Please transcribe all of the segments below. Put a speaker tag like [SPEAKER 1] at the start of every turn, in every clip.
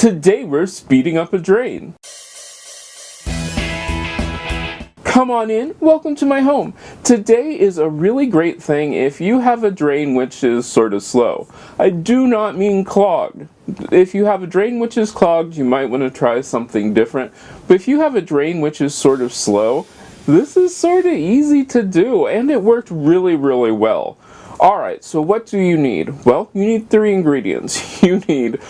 [SPEAKER 1] Today we're speeding up a drain. Come on in, welcome to my home. Today is a really great thing if you have a drain which is sort of slow. I do not mean clogged. If you have a drain which is clogged, you might want to try something different. But if you have a drain which is sort of slow, this is sort of easy to do, and it worked really, really well. Alright, so what do you need? Well, you need 3 ingredients. You need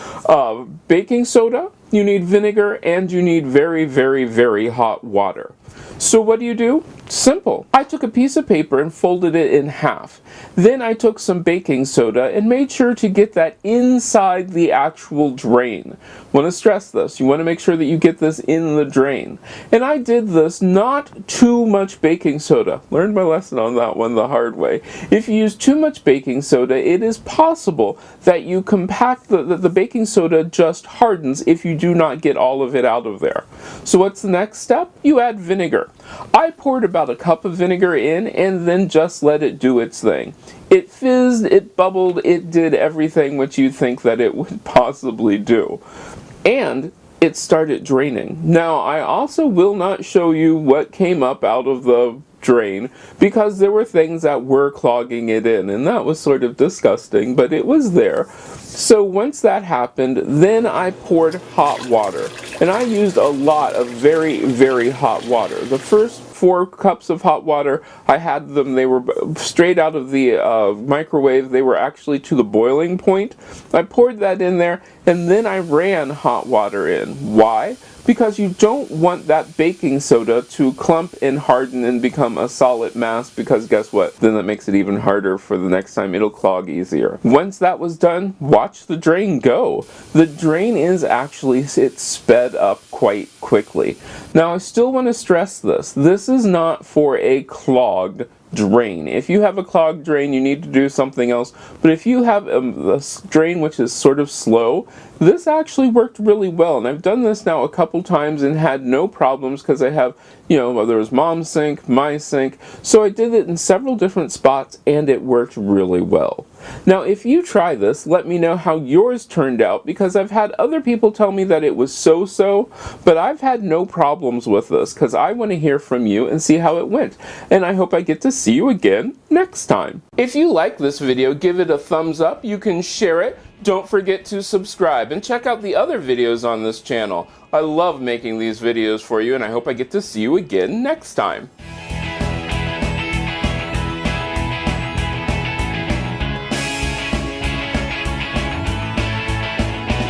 [SPEAKER 1] baking soda, you need vinegar, and you need very, very, very hot water. So what do? Simple. I took a piece of paper and folded it in half. Then I took some baking soda and made sure to get that inside the actual drain. Want to stress this. You want to make sure that you get this in the drain. And I did this not too much baking soda. Learned my lesson on that one the hard way. If you use too much baking soda, it is possible that you compact the baking soda just hardens if you do not get all of it out of there. So what's the next step? You add vinegar. I poured about a cup of vinegar in and then just let it do its thing. It fizzed, it bubbled, it did everything which you'd think that it would possibly do. And it started draining. Now, I also will not show you what came up out of the drain because there were things that were clogging it in, and that was sort of disgusting, but it was there. So once that happened, then I poured hot water, and I used a lot of very, very hot water. The first 4 cups of hot water, I had them, they were straight out of the microwave. They were actually to the boiling point. I poured that in there, and then I ran hot water in. Why? Because you don't want that baking soda to clump and harden and become a solid mass, because guess what? Then that makes it even harder for the next time. It'll clog easier. Once that was done, watch the drain go. The drain is actually, it's sped up quite quickly. Now I still want to stress this. This is not for a clogged drain. If you have a clogged drain, you need to do something else. But if you have a drain which is sort of slow, this actually worked really well. And I've done this now a couple times and had no problems because I have, there was mom's sink, my sink. So I did it in several different spots and it worked really well. Now, if you try this, let me know how yours turned out, because I've had other people tell me that it was so-so, but I've had no problems with this because I want to hear from you and see how it went. And I hope I get to see you again next time. If you like this video, give it a thumbs up. You can share it. Don't forget to subscribe and check out the other videos on this channel. I love making these videos for you, and I hope I get to see you again next time.